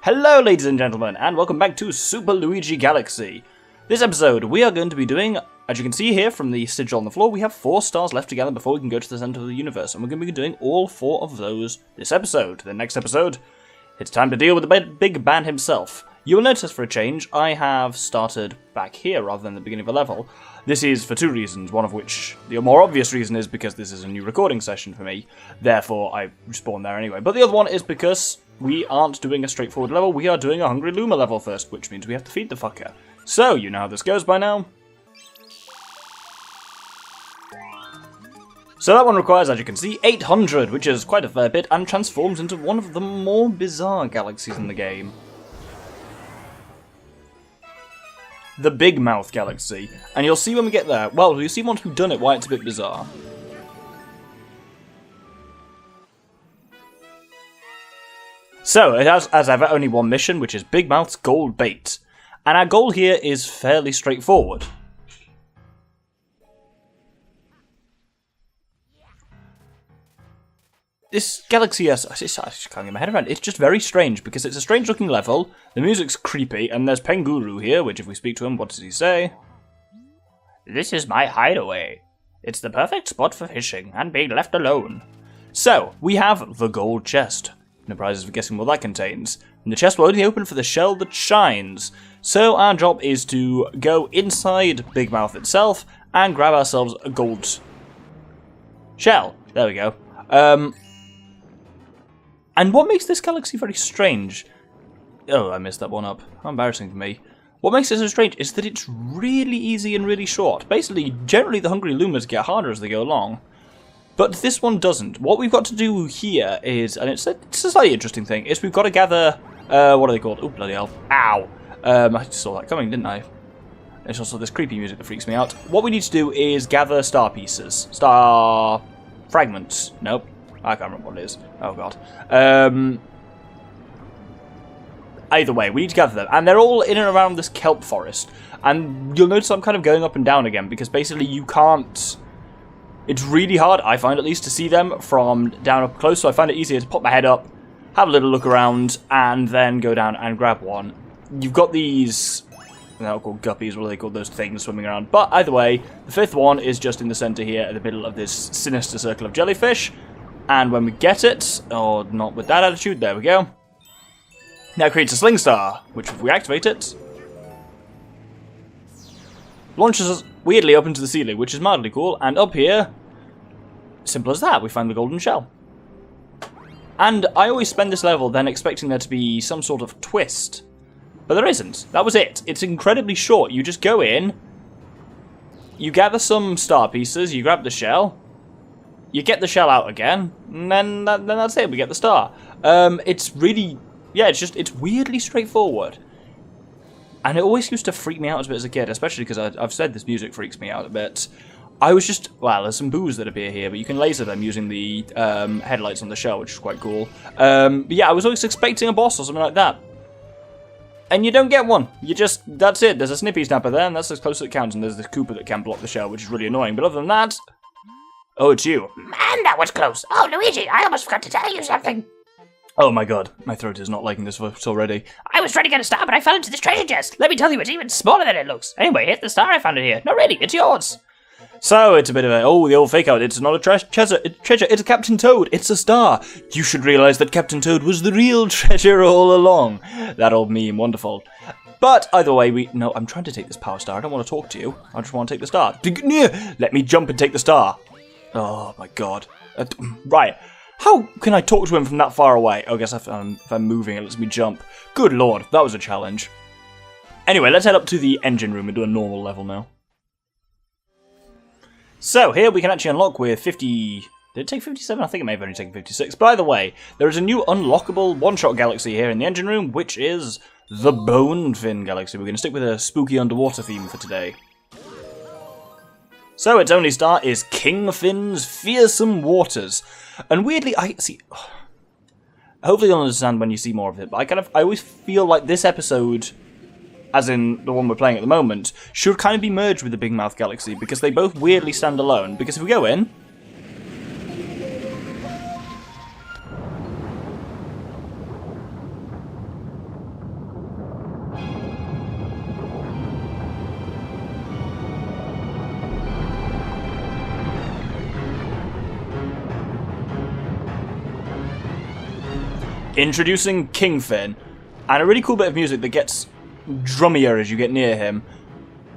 Hello ladies and gentlemen, and welcome back to Super Luigi Galaxy. This episode we are going to be doing, as you can see here from the sigil on the floor, we have 4 stars left to gather before we can go to the center of the universe, and we're going to be doing all 4 of those this episode. The next episode, it's time to deal with the big man himself. You will notice for a change, I have started back here rather than the beginning of a level. This is for 2 reasons, one of which, the more obvious reason is because this is a new recording session for me, therefore I spawned there anyway. But the other one is because we aren't doing a straightforward level, we are doing a Hungry Luma level first, which means we have to feed the fucker. So, you know how this goes by now. So that one requires, as you can see, 800, which is quite a fair bit, and transforms into one of the more bizarre galaxies in the game. The Big Mouth Galaxy. And you'll see when we get there, well, you'll see once we've done it why it's a bit bizarre. So, it has, as ever, only one mission, which is Big Mouth's Gold Bait. And our goal here is fairly straightforward. This galaxy, I just can't get my head around it. It's just very strange, because it's a strange looking level, the music's creepy, and there's Penguru here, which if we speak to him, what does he say? This is my hideaway. It's the perfect spot for fishing, and being left alone. So, we have the gold chest. No prizes for guessing what that contains. And the chest will only open for the shell that shines. So our job is to go inside Big Mouth itself, and grab ourselves a gold shell. There we go. And what makes this galaxy very strange... Oh, I messed that one up. How embarrassing for me. What makes it so strange is that it's really easy and really short. Basically, generally the Hungry Lumas get harder as they go along. But this one doesn't. What we've got to do here is, and it's a slightly interesting thing, is we've got to gather... what are they called? Oh, bloody hell. Ow! I just saw that coming, didn't I? There's also this creepy music that freaks me out. What we need to do is gather star pieces. Star... fragments. Nope. I can't remember what it is. Oh god. Either way, we need to gather them. And they're all in and around this kelp forest. And you'll notice I'm kind of going up and down again, because basically you can't... It's really hard, I find at least, to see them from down up close, so I find it easier to pop my head up, have a little look around, and then go down and grab one. You've got these... They're not called guppies, what are they called, those things swimming around. But either way, the 5th one is just in the centre here, in the middle of this sinister circle of jellyfish. And when we get it, or not with that attitude, there we go. Now it creates a sling star, which if we activate it, launches us weirdly up into the ceiling, which is mildly cool. And up here, simple as that, we find the golden shell. And I always spend this level then expecting there to be some sort of twist. But there isn't. That was it. It's incredibly short. You just go in, you gather some star pieces, you grab the shell, you get the shell out again, and then that's it, we get the star. It's really, yeah, it's weirdly straightforward. And it always used to freak me out a bit as a kid, especially because I've said this music freaks me out a bit. I was just, well, there's some boos that appear here, but you can laser them using the headlights on the shell, which is quite cool. But yeah, I was always expecting a boss or something like that. And you don't get one. You just, that's it. There's a Snippy Snapper there, and that's as close as it counts, and there's the Koopa that can block the shell, which is really annoying. But other than that... Oh, it's you. Man, that was close. Oh, Luigi, I almost forgot to tell you something. Oh my god, my throat is not liking this voice already. I was trying to get a star, but I fell into this treasure chest. Let me tell you, it's even smaller than it looks. Anyway, here's the star I found it here. No, really, it's yours. So, it's a bit of a, oh, the old fake out. It's not a treasure, it's a Captain Toad. It's a star. You should realise that Captain Toad was the real treasure all along. That old meme, wonderful. But either way, no, I'm trying to take this power star. I don't want to talk to you. I just want to take the star. Let me jump and take the star. Oh my god. Right. How can I talk to him from that far away? Oh, I guess if I'm moving, it lets me jump. Good lord, that was a challenge. Anyway, let's head up to the engine room and do a normal level now. So, here we can actually unlock with 50... Did it take 57? I think it may have only taken 56. By the way, there is a new unlockable one-shot galaxy here in the engine room, which is the Kingfin Galaxy. We're going to stick with a spooky underwater theme for today. So, its only star is Kingfin's Fearsome Waters. And weirdly, I see... Hopefully you'll understand when you see more of it, but I always feel like this episode, as in the one we're playing at the moment, should kind of be merged with the Big Mouth Galaxy, because they both weirdly stand alone. Because if we go in... Introducing Kingfin. And a really cool bit of music that gets drummier as you get near him.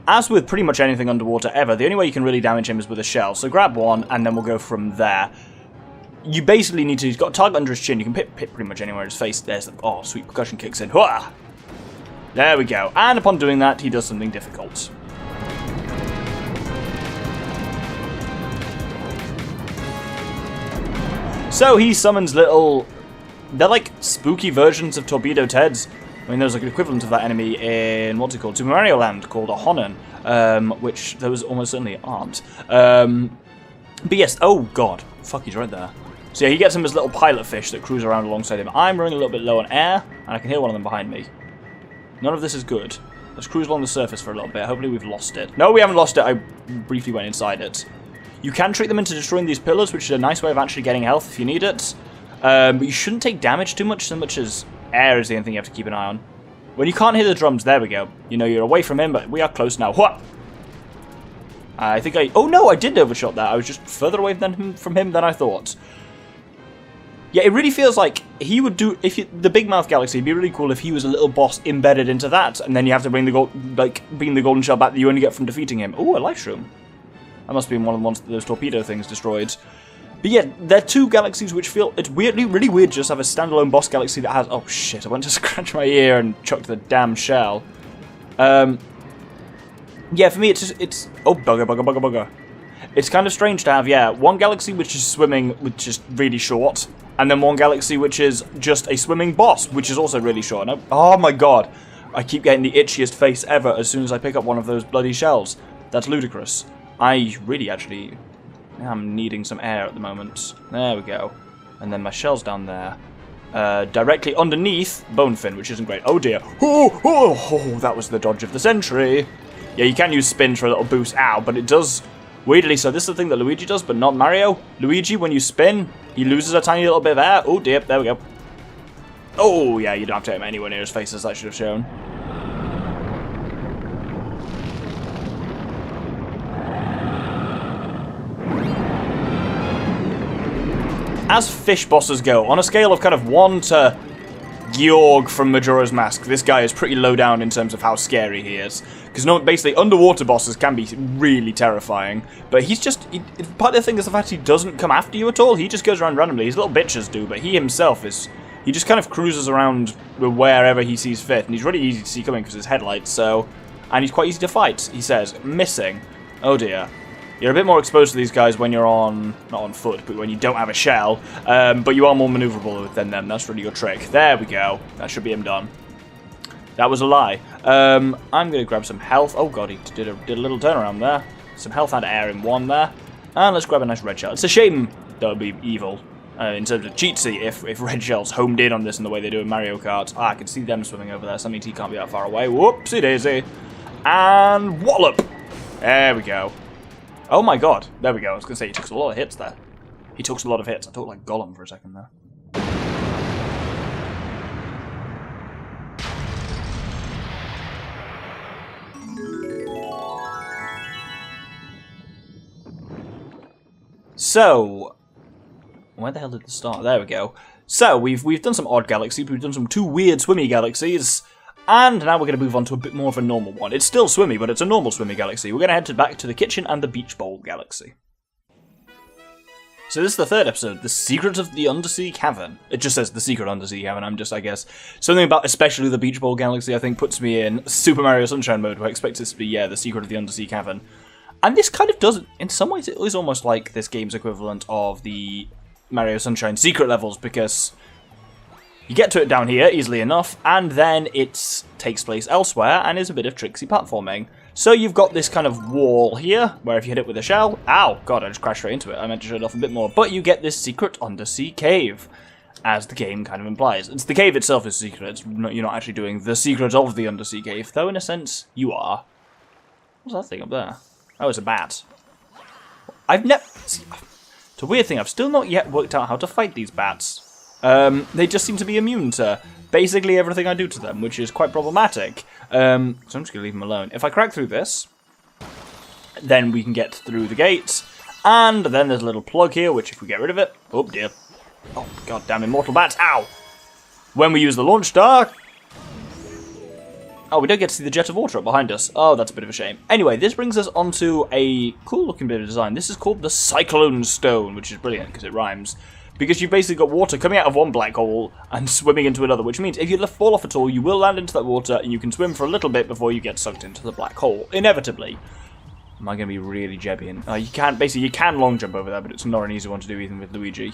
As with pretty much anything underwater ever, the only way you can really damage him is with a shell. So grab one, and then we'll go from there. You basically need to... He's got a target under his chin. You can hit pretty much anywhere in his face. There's the... Oh, sweet percussion kicks in. Hooah! There we go. And upon doing that, he does something difficult. So he summons little... They're like spooky versions of Torpedo Teds. I mean, there's like an equivalent of that enemy in, what's it called, Super Mario Land, called a Honnen, which those almost certainly aren't. But yes, oh god, fuck, he's right there. So yeah, he gets him as little pilot fish that cruise around alongside him. I'm running a little bit low on air, and I can hear one of them behind me. None of this is good. Let's cruise along the surface for a little bit. Hopefully we've lost it. No, we haven't lost it. I briefly went inside it. You can trick them into destroying these pillars, which is a nice way of actually getting health if you need it. But you shouldn't take damage too much, so much as air is the only thing you have to keep an eye on. When you can't hear the drums, there we go. You know, you're away from him, but we are close now. What? I think I... Oh no, I did overshot that. I was just further away from him than I thought. Yeah, it really feels like he would do... the Big Mouth Galaxy, it'd be really cool if he was a little boss embedded into that, and then you have to bring the bring the golden shell back that you only get from defeating him. Ooh, a life shroom. That must have been one of the ones that those torpedo things destroyed. But yeah, they're two galaxies which feel... It's really weird just to have a standalone boss galaxy that has... Oh shit, I went to scratch my ear and chucked the damn shell. Yeah, for me it's... Oh, bugger. It's kind of strange to have, yeah, one galaxy which is swimming, which is really short, and then one galaxy which is just a swimming boss, which is also really short. Oh my god, I keep getting the itchiest face ever as soon as I pick up one of those bloody shells. That's ludicrous. I really actually... I'm needing some air at the moment. There we go. And then my shell's down there. Directly underneath Bonefin, which isn't great. Oh dear. Oh, that was the dodge of the century. Yeah, you can use spin for a little boost. Ow, but it does... Weirdly, so this is the thing that Luigi does, but not Mario. Luigi, when you spin, he loses a tiny little bit of air. Oh dear, there we go. Oh yeah, you don't have to hit him anywhere near his face, as I should have shown. As fish bosses go, on a scale of kind of 1 to Georg from Majora's Mask, this guy is pretty low down in terms of how scary he is. Because basically, underwater bosses can be really terrifying, but he's just... part of the thing is the fact he doesn't come after you at all. He just goes around randomly. His little bitches do, but he himself is... He just kind of cruises around wherever he sees fit, and he's really easy to see coming because his headlights, so... And he's quite easy to fight, he says. Missing. Oh dear. You're a bit more exposed to these guys when you're on... Not on foot, but when you don't have a shell. But you are more maneuverable than them. That's really your trick. There we go. That should be him done. That was a lie. I'm going to grab some health. Oh god, he did a little turnaround there. Some health and air in one there. And let's grab a nice red shell. It's a shame that would be evil. In terms of cheatsy, if red shells homed in on this in the way they do in Mario Kart. Ah, I can see them swimming over there. So that means he can't be that far away. Whoopsie daisy. And wallop. There we go. Oh my god, there we go. I was going to say, he took a lot of hits there. He took a lot of hits. I talked like Gollum for a second there. So, where the hell did this start? There we go. So, we've done some odd galaxies, we've done some two weird swimmy galaxies, and now we're going to move on to a bit more of a normal one. It's still swimmy, but it's a normal swimmy galaxy. We're going to head back to the kitchen and the beach bowl galaxy. So this is the third episode, The Secret of the Undersea Cavern. It just says The Secret Undersea Cavern. I'm just, I guess, something about especially the beach bowl galaxy, I think, puts me in Super Mario Sunshine mode, where I expect this to be, yeah, The Secret of the Undersea Cavern. And this kind of does, in some ways, it is almost like this game's equivalent of the Mario Sunshine secret levels, because you get to it down here easily enough, and then it takes place elsewhere and is a bit of tricksy platforming. So you've got this kind of wall here, where if you hit it with a shell... Ow! God, I just crashed straight into it. I meant to shut it off a bit more. But you get this secret undersea cave, as the game kind of implies. It's the cave itself is secret. You're not actually doing the secret of the undersea cave, though in a sense, you are. What's that thing up there? Oh, it's a bat. I've never... It's a weird thing. I've still not yet worked out how to fight these bats. They just seem to be immune to basically everything I do to them, which is quite problematic. So I'm just going to leave them alone. If I crack through this, then we can get through the gate. And then there's a little plug here, which if we get rid of it... Oh, dear. Oh, goddamn immortal bats. Ow! when we use the launch star... Oh, we don't get to see the jet of water up behind us. Oh, that's a bit of a shame. Anyway, this brings us onto a cool-looking bit of design. This is called the Cyclone Stone, which is brilliant because it rhymes. Because you've basically got water coming out of one black hole and swimming into another, which means if you fall off at all, you will land into that water and you can swim for a little bit before you get sucked into the black hole, inevitably. Am I going to be really jebby? You can long jump over there, but it's not an easy one to do even with Luigi.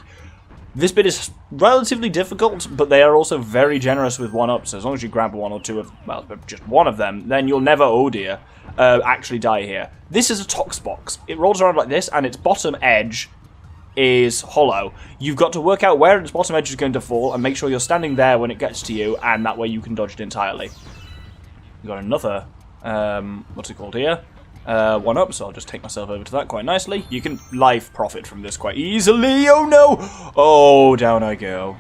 This bit is relatively difficult, but they are also very generous with 1-ups. So as long as you grab one or two of, well, just one of them, then you'll never, oh dear, actually die here. This is a Tox box. It rolls around like this, and its bottom edge is hollow. You've got to work out where its bottom edge is going to fall, and make sure you're standing there when it gets to you, and that way you can dodge it entirely. We've got another, what's it called here? 1-up, so I'll just take myself over to that quite nicely. You can life profit from this quite easily. Oh no! Oh, down I go.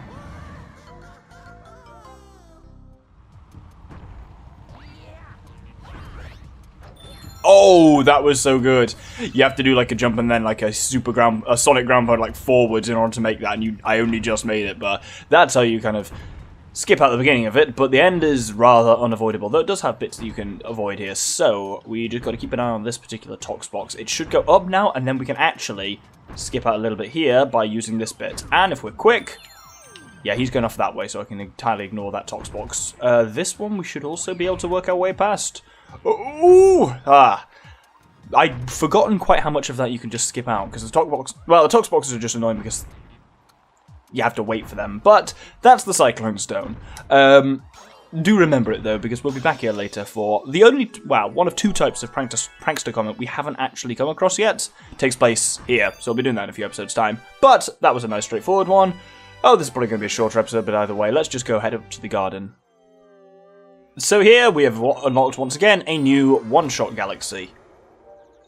Oh, that was so good. You have to do like a jump and then like a sonic ground pound like forwards in order to make that, and I only just made it, but that's how you kind of skip out the beginning of it, but the end is rather unavoidable, though it does have bits that you can avoid here, so we just got to keep an eye on this particular Tox box. It should go up now, and then we can actually skip out a little bit here by using this bit. And if we're quick... Yeah, he's going off that way, so I can entirely ignore that Tox box. This one we should also be able to work our way past. Ooh! I'd forgotten quite how much of that you can just skip out, because the Tox box... Well, the Tox boxes are just annoying because you have to wait for them, but that's the Cyclone Stone. Do remember it, though, because we'll be back here later for the only, well, one of two types of prankster comment we haven't actually come across yet. It takes place here, so I'll be doing that in a few episodes' time. But that was a nice, straightforward one. Oh, this is probably going to be a shorter episode, but either way, let's just go head up to the garden. So here we have unlocked, once again, a new one-shot galaxy.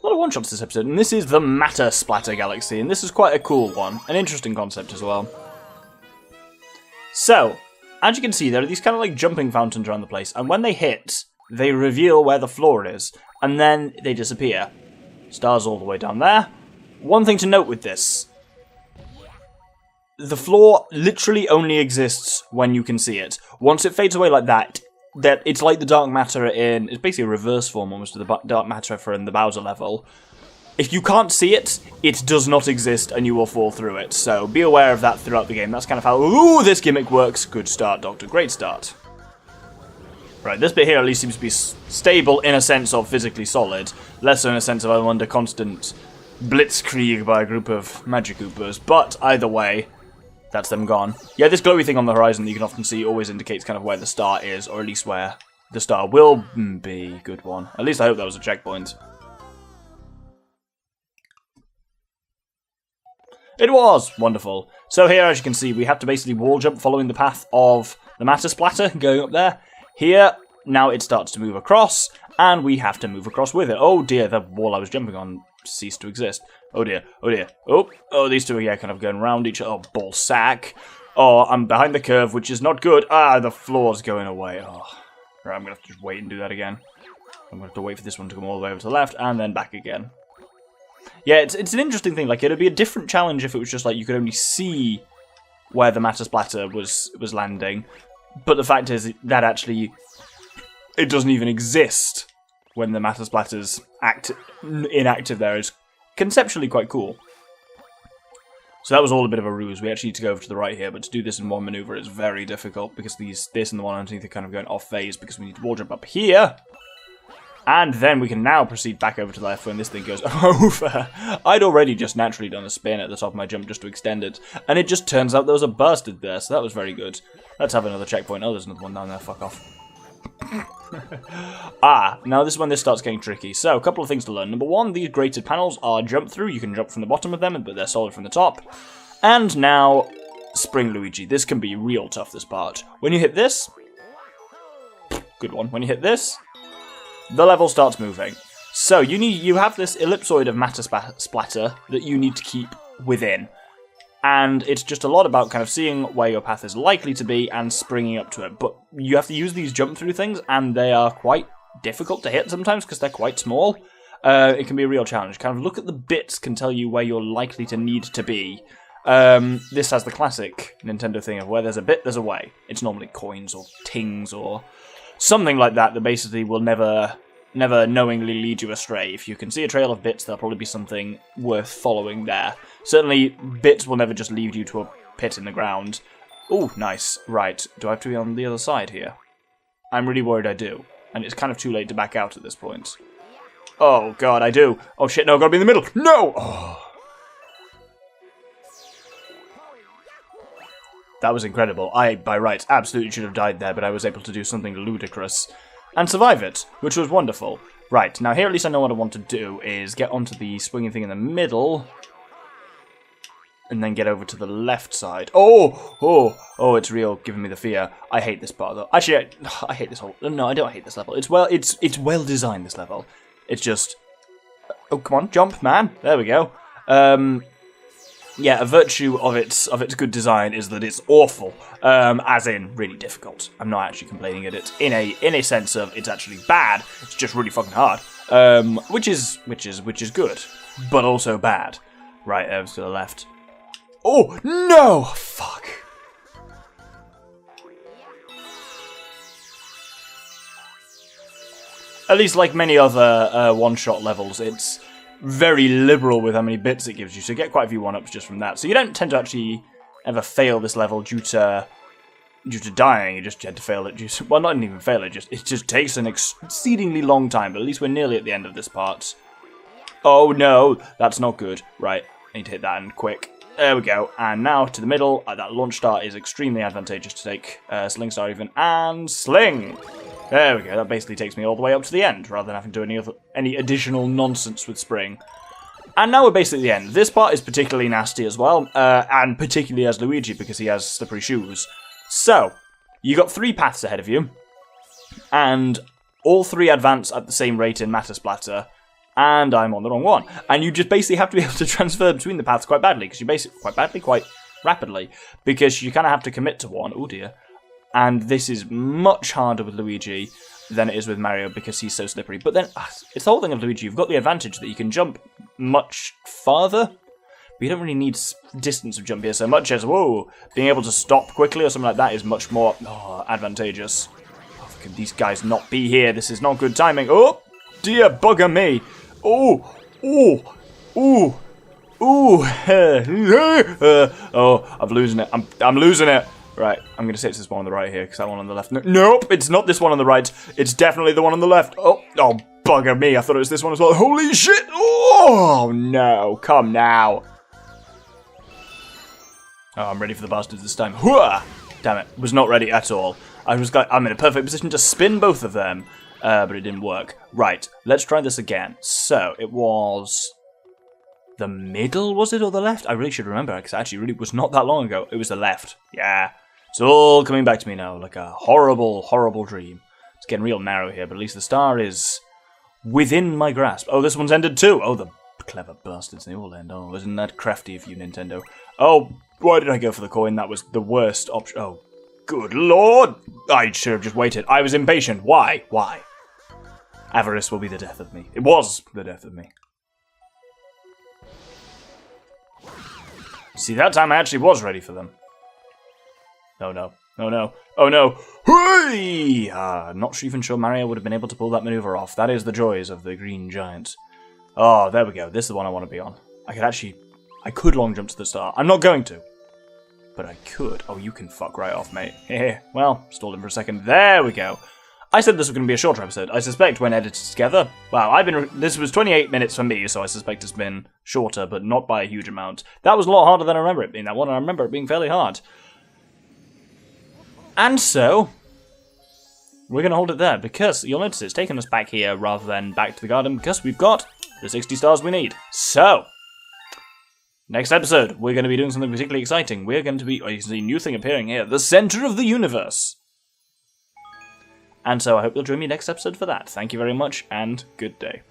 A lot of one-shots this episode, and this is the Matter Splatter Galaxy, and this is quite a cool one. An interesting concept as well. So, as you can see, there are these kind of like jumping fountains around the place, and when they hit, they reveal where the floor is, and then they disappear. Stars all the way down there. One thing to note with this. The floor literally only exists when you can see it. Once it fades away like that it's like the dark matter in... It's basically a reverse form almost of the dark matter for in the Bowser level. If you can't see it, it does not exist and you will fall through it. So be aware of that throughout the game. That's kind of how, ooh, this gimmick works. Good start, Doctor. Great start. Right, this bit here at least seems to be stable in a sense of physically solid. Less so in a sense of I'm under constant blitzkrieg by a group of Magic Coopers. But either way, that's them gone. Yeah, this glowy thing on the horizon that you can often see always indicates kind of where the star is, or at least where the star will be. Good one. At least I hope that was a checkpoint. It was! Wonderful. So here, as you can see, we have to basically wall jump following the path of the Matter Splatter going up there. Here, now it starts to move across, and we have to move across with it. Oh dear, the wall I was jumping on ceased to exist. Oh dear, oh dear. Oh, these two are yeah, kind of going around each other. Oh, ball sack. Oh, I'm behind the curve, which is not good. Ah, the floor's going away. Oh, right, I'm going to have to just wait and do that again. I'm going to have to wait for this one to come all the way over to the left, and then back again. Yeah, it's an interesting thing. Like, it'd be a different challenge if it was just like you could only see where the Matter Splatter was landing. But the fact is that actually it doesn't even exist when the Matter Splatter's inactive there is conceptually quite cool. So that was all a bit of a ruse. We actually need to go over to the right here, but to do this in one maneuver is very difficult because this and the one underneath are kind of going off phase because we need to wall jump up here. And then we can now proceed back over to the left when this thing goes over. I'd already just naturally done a spin at the top of my jump just to extend it. And it just turns out there was a bastard there, so that was very good. Let's have another checkpoint. Oh, there's another one down there. Fuck off. Now this is when this starts getting tricky. So, a couple of things to learn. Number one, these grated panels are jump through. You can jump from the bottom of them, but they're solid from the top. And now, Spring Luigi. This can be real tough, this part. When you hit this... Good one. When you hit this... the level starts moving. So you have this ellipsoid of Matter Splatter that you need to keep within. And it's just a lot about kind of seeing where your path is likely to be and springing up to it. But you have to use these jump through things, and they are quite difficult to hit sometimes because they're quite small. It can be a real challenge. Kind of look at the bits can tell you where you're likely to need to be. This has the classic Nintendo thing of where there's a bit, there's a way. It's normally coins or tings or something like that basically will never knowingly lead you astray. If you can see a trail of bits, there'll probably be something worth following there. Certainly, bits will never just lead you to a pit in the ground. Oh, nice. Right, do I have to be on the other side here? I'm really worried I do. And it's kind of too late to back out at this point. Oh, God, I do. Oh, shit, no, I've got to be in the middle. No! Oh. That was incredible. I, by rights, absolutely should have died there, but I was able to do something ludicrous and survive it, which was wonderful. Right, now here at least I know what I want to do is get onto the swinging thing in the middle and then get over to the left side. Oh, it's real, giving me the fear. I hate this part, though. Actually, I hate this whole... No, I don't hate this level. It's well designed, this level. It's just... Oh, come on, jump, man. There we go. Yeah, a virtue of its good design is that it's awful, as in really difficult. I'm not actually complaining at it in a sense of it's actually bad. It's just really fucking hard, which is good, but also bad. Right, over to the left. Oh no! Fuck. At least, like many other one-shot levels, it's very liberal with how many bits it gives you, so you get quite a few one-ups just from that. So you don't tend to actually ever fail this level due to dying. You just tend to fail it well, not even fail it, it just takes an exceedingly long time, but at least we're nearly at the end of this part. Oh no, that's not good. Right, I need to hit that and quick. There we go, and now to the middle. That launch star is extremely advantageous to take. Sling star even, and sling! There we go, that basically takes me all the way up to the end, rather than having to do any additional nonsense with spring. And now we're basically at the end. This part is particularly nasty as well, and particularly as Luigi, because he has slippery shoes. So, you got 3 paths ahead of you, and all 3 advance at the same rate in Matter Splatter, and I'm on the wrong one. And you just basically have to be able to transfer between the paths quite badly, because you basically, quite rapidly, because you kind of have to commit to one. Oh dear. And this is much harder with Luigi than it is with Mario because he's so slippery. But then, it's the whole thing of Luigi. You've got the advantage that you can jump much farther, but you don't really need distance of jump here so much as, whoa, being able to stop quickly or something like that is much more advantageous. Oh, can these guys not be here? This is not good timing. Oh, dear bugger me. Oh, I'm losing it. I'm losing it. Right, I'm going to say it's this one on the right here, because that one on the left... Nope, it's not this one on the right. It's definitely the one on the left. Oh, bugger me. I thought it was this one as well. Holy shit! Oh, no. Come now. Oh, I'm ready for the bastards this time. Hooah! Damn it. Was not ready at all. I'm in a perfect position to spin both of them, but it didn't work. Right, let's try this again. So, it was... the middle, was it, or the left? I really should remember, because it actually really was not that long ago. It was the left. Yeah. It's all coming back to me now, like a horrible, horrible dream. It's getting real narrow here, but at least the star is within my grasp. Oh, this one's ended too. Oh, the clever bastards, they all end. Oh, isn't that crafty of you, Nintendo? Oh, why did I go for the coin? That was the worst option. Oh, good lord. I should have just waited. I was impatient. Why? Why? Avarice will be the death of me. It was the death of me. See, that time I actually was ready for them. Oh no. Oh no. Oh no. Hooey! Not even sure Mario would have been able to pull that maneuver off. That is the joys of the green giant. Oh, there we go. This is the one I want to be on. I could long jump to the star. I'm not going to. But I could. Oh, you can fuck right off, mate. Heh. Well, stalled him for a second. There we go. I said this was going to be a shorter episode. I suspect when edited together... Wow, this was 28 minutes for me, so I suspect it's been shorter, but not by a huge amount. That was a lot harder than I remember it being, that one. I remember it being fairly hard. And so... we're going to hold it there, because you'll notice it's taken us back here rather than back to the garden, because we've got the 60 stars we need. So... next episode, we're going to be doing something particularly exciting. We're going to be... oh, you can see a new thing appearing here. The center of the universe. And so I hope you'll join me next episode for that. Thank you very much, and good day.